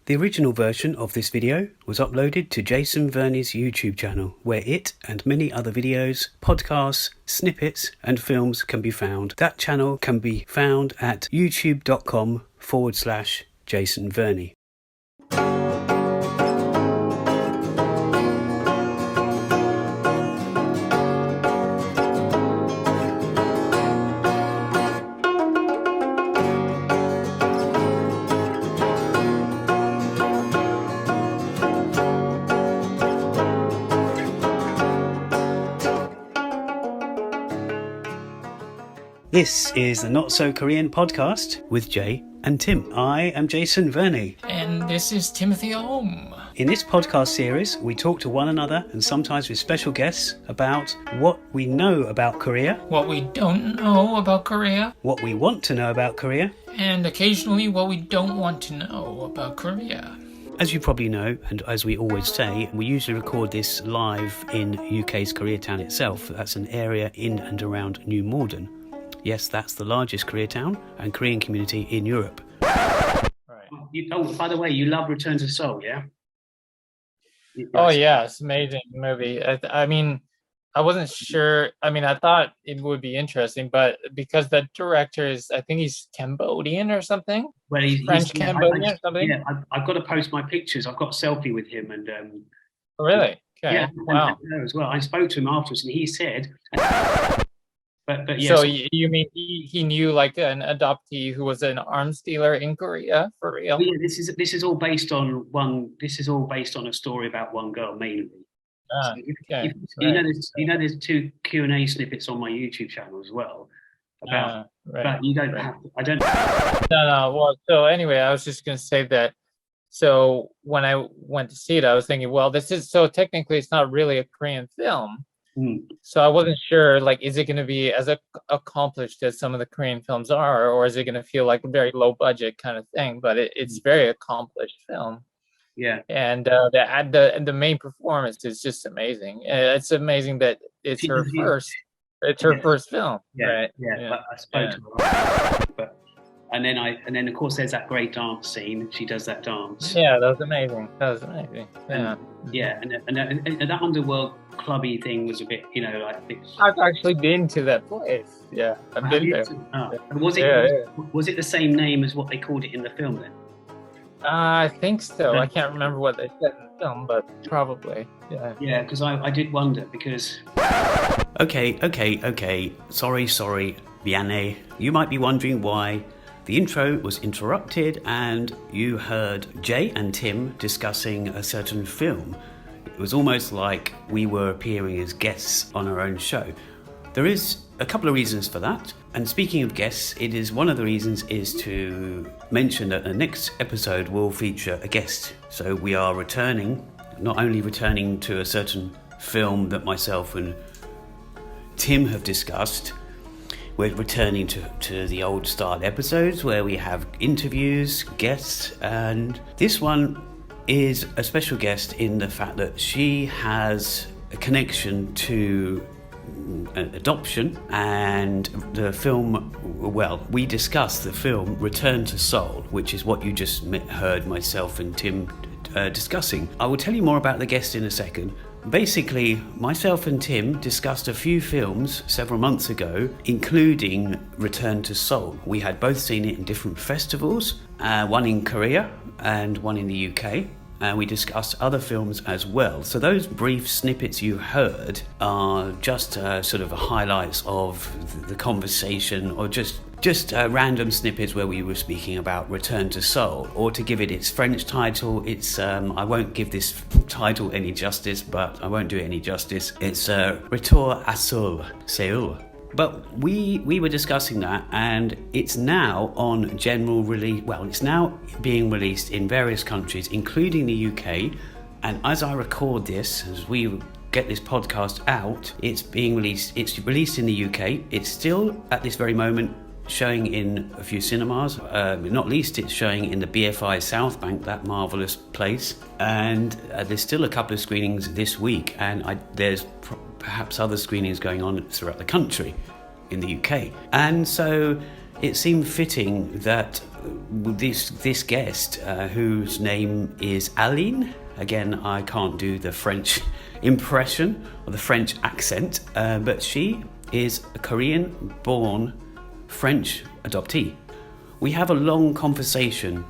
The original version of this video was uploaded to Jason Verney's YouTube channel, where it and many other videos, podcasts, snippets and films can be found. That channel can be found at youtube.com/Jason Verney. This is the Not So Korean podcast with Jay and Tim. I am Jason Verney. And this is Timothy Ohm. In this podcast series, we talk to one another and sometimes with special guests about what we know about Korea, What we don't know about Korea, what we want to know about Korea, and occasionally what we don't want to know about Korea. As you probably know, and as we always say, we usually record this live in UK's Koreatown itself. That's an area in and around New Malden. Yes, that's the largest Koreatown and Korean community in Europe. Right. By the way, you love Return to Seoul, yeah? Oh, yeah, it's an amazing movie. I mean, I wasn't sure. I mean, I thought it would be interesting, but because the director is, I think he's Cambodian or something. Well, he's French-Cambodian or something? Yeah, I've got to post my pictures. I've got a selfie with him. And really? Okay. Yeah, wow. And as well. I spoke to him afterwards and he said... But yes. So you mean he knew like an adoptee who was an arms dealer in Korea for real? Well, yeah, this is all based on a story about one girl mainly. Okay. There's two Q&A snippets on my YouTube channel as well about. Right. But you don't have to. I don't. No. Well, so anyway, I was just gonna say that. So when I went to see it, I was thinking, well, technically it's not really a Korean film. So I wasn't sure, like, is it going to be as accomplished as some of the Korean films are, or is it going to feel like a very low budget kind of thing? But it's very accomplished film. Yeah. And the main performance is just amazing. It's amazing that it's her first film. Yeah. Right? Yeah. I spoke to her, and then of course there's that great dance scene. She does that dance. Yeah, that was amazing. Yeah. And that underworld clubby thing was a bit, like. I've actually been to that place. Yeah, I've been there. Was it the same name as what they called it in the film then? I think so. I can't remember what they said in the film, but probably. Yeah. Yeah, because I did wonder because. Okay. Sorry, Vianney. You might be wondering why the intro was interrupted and you heard Jay and Tim discussing a certain film. It was almost like we were appearing as guests on our own show. There is a couple of reasons for that. And speaking of guests, one of the reasons is to mention that the next episode will feature a guest. So we are not only returning to a certain film that myself and Tim have discussed, we're returning to the old style episodes where we have interviews, guests, and this one is a special guest in the fact that she has a connection to adoption and the film. Well, we discussed the film Return to Seoul, which is what you just heard myself and Tim discussing. I will tell you more about the guest in a second. Basically, myself and Tim discussed a few films several months ago, including Return to Seoul. We had both seen it in different festivals, one in Korea and one in the UK. And we discussed other films as well. So those brief snippets you heard are just sort of highlights of the conversation, or just random snippets where we were speaking about Return to Seoul. Or to give it its French title, it's I won't give this title any justice, but I won't do it any justice. It's Retour à Seoul. But we were discussing that, and it's now on general release. Well, it's now being released in various countries, including the UK. And as I record this, as we get this podcast out, it's being released. It's released in the UK. It's still at this very moment showing in a few cinemas. Not least, it's showing in the BFI South Bank, that marvellous place. And there's still a couple of screenings this week, and there's perhaps other screenings going on throughout the country in the UK. And so it seemed fitting that this guest, whose name is Aline. Again, I can't do the French impression or the French accent, but she is a Korean-born French adoptee. We have a long conversation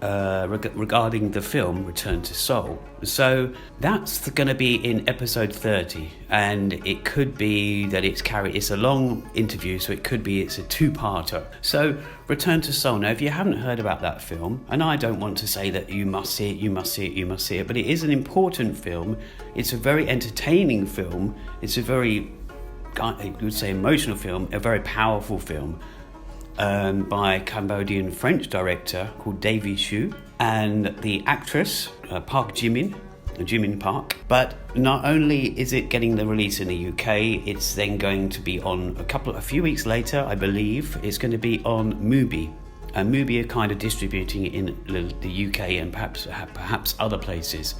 regarding the film Return to Seoul. So that's going to be in episode 30, and it could be that it's a long interview, so it could be it's a two-parter. So Return to Seoul. Now, if you haven't heard about that film, and I don't want to say that you must see it, but it is an important film. It's a very entertaining film. It's a very, I would say, emotional film, a very powerful film. By a Cambodian French director called Davy Shu, and the actress Park Jimin Park. But not only is it getting the release in the UK, it's then going to be on a few weeks later, I believe. It's going to be on Mubi, and Mubi are kind of distributing it in the UK and perhaps other places.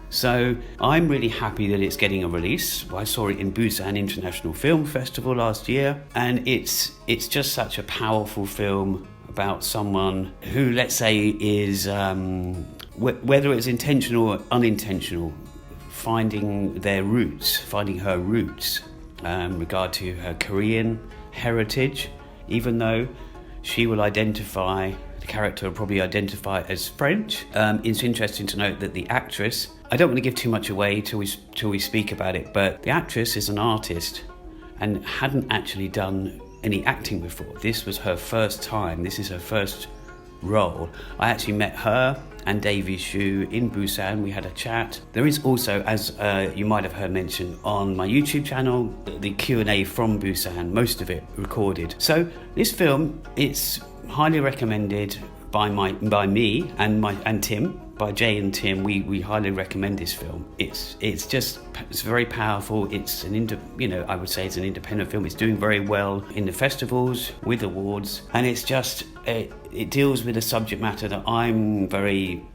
So I'm really happy that it's getting a release. I saw it in Busan International Film Festival last year, and it's just such a powerful film about someone who, let's say, is whether it's intentional or unintentional, finding her roots in regard to her Korean heritage, even though the character will probably identify as French. It's interesting to note that the actress, I don't want to give too much away till we speak about it, but the actress is an artist and hadn't actually done any acting before. This was her first time. This is her first role. I actually met her and Davy Shu in Busan. We had a chat. There is also, as you might have heard mentioned on my YouTube channel, the Q&A from Busan, most of it recorded. So this film, it's highly recommended by me and Tim. By Jay and Tim, we highly recommend this film. It's very powerful. It's I would say it's an independent film. It's doing very well in the festivals with awards, and it deals with a subject matter that I'm very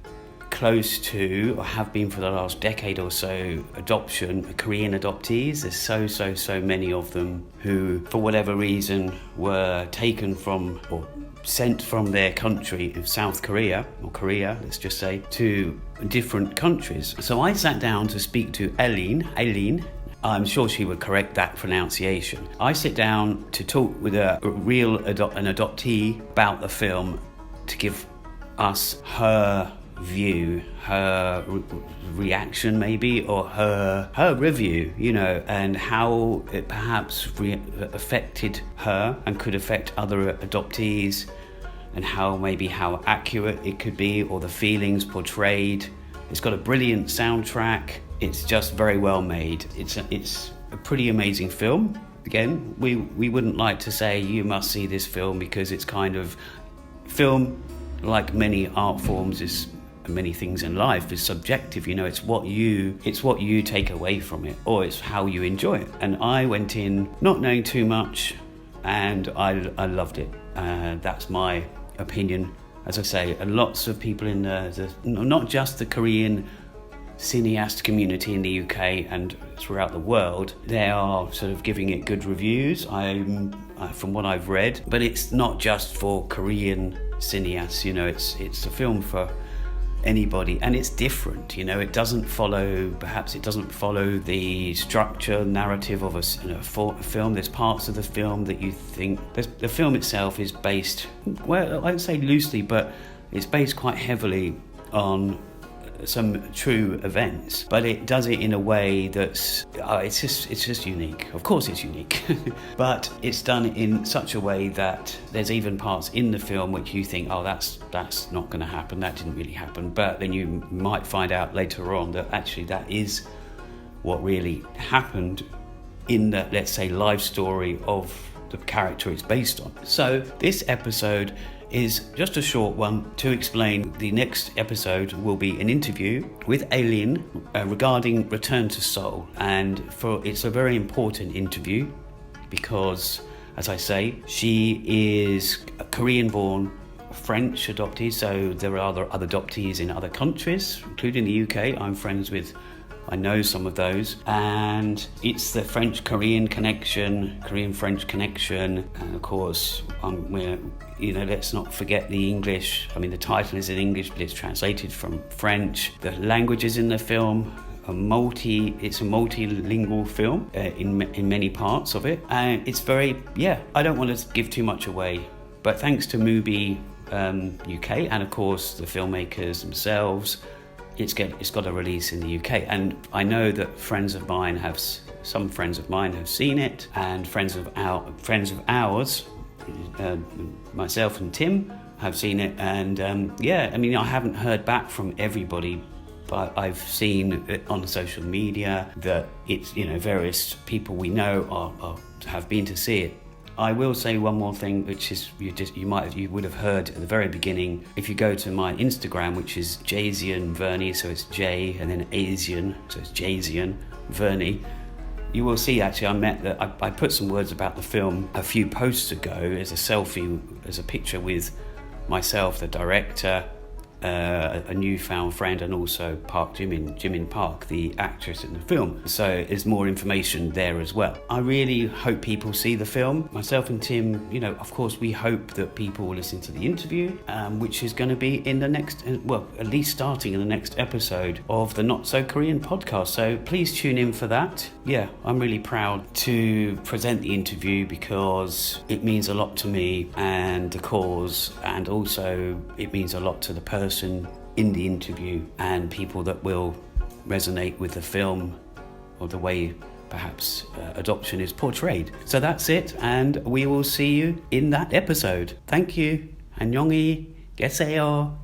close to, or have been for the last decade or so. Adoption, Korean adoptees. There's so many of them who, for whatever reason, were taken from or sent from their country of South Korea, or Korea, let's just say, to different countries. So I sat down to speak to Aline. I'm sure she would correct that pronunciation. I sit down to talk with an adoptee about the film, to give us her view, her reaction maybe, or her review, and how it perhaps affected her and could affect other adoptees, and how accurate it could be, or the feelings portrayed. It's got a brilliant soundtrack. It's just very well made. It's a pretty amazing film. Again, we wouldn't like to say you must see this film, because it's kind of film, like many art forms, many things in life, is subjective. It's what you take away from it, or it's how you enjoy it. And I went in not knowing too much, and I loved it. That's my opinion. As I say, lots of people in not just the Korean cineast community in the UK and throughout the world, they are sort of giving it good reviews, from what I've read. But it's not just for Korean cineasts, it's a film for anybody, and it's different. It doesn't follow the structure, narrative of a film. There's parts of the film that you think the film itself is based, well, I'd say loosely, but it's based quite heavily on some true events, but it does it in a way that's it's just unique. Of course it's unique, but it's done in such a way that there's even parts in the film which you think, oh, that's not going to happen, that didn't really happen, but then you might find out later on that actually that is what really happened in the, let's say, life story of the character it's based on. So this episode is just a short one to explain. The next episode will be an interview with Aline regarding Return to Seoul, and it's a very important interview because, as I say, she is a Korean-born French adoptee, so there are other adoptees in other countries, including the UK. I'm friends with I know some of those, and it's the French-Korean connection, Korean-French connection, and of course, let's not forget the English. I mean, the title is in English, but it's translated from French. The languages in the film it's a multilingual film in many parts of it, and it's very, I don't want to give too much away, but thanks to Mubi UK and of course the filmmakers themselves, it's got a release in the UK, and I know that some friends of mine have seen it, and friends of ours, myself and Tim, have seen it, and I haven't heard back from everybody, but I've seen it on social media that it's, various people we know have been to see it. I will say one more thing, which is you would have heard at the very beginning. If you go to my Instagram, which is Jason Verney, so it's J and then Asian, so it's Jason Verney, you will see actually I put some words about the film a few posts ago as a selfie, as a picture with myself, the director, a newfound friend, and also Park Jimin Park, the actress in the film. So there's more information there as well. I really hope people see the film. Myself and Tim, of course, we hope that people will listen to the interview, which is going to be in the next, at least starting in the next episode of the Not So Korean podcast. So please tune in for that. Yeah, I'm really proud to present the interview because it means a lot to me and the cause, and also it means a lot to the person in the interview and people that will resonate with the film or the way perhaps adoption is portrayed. So that's it, and we will see you in that episode. Thank you. 안녕히 계세요.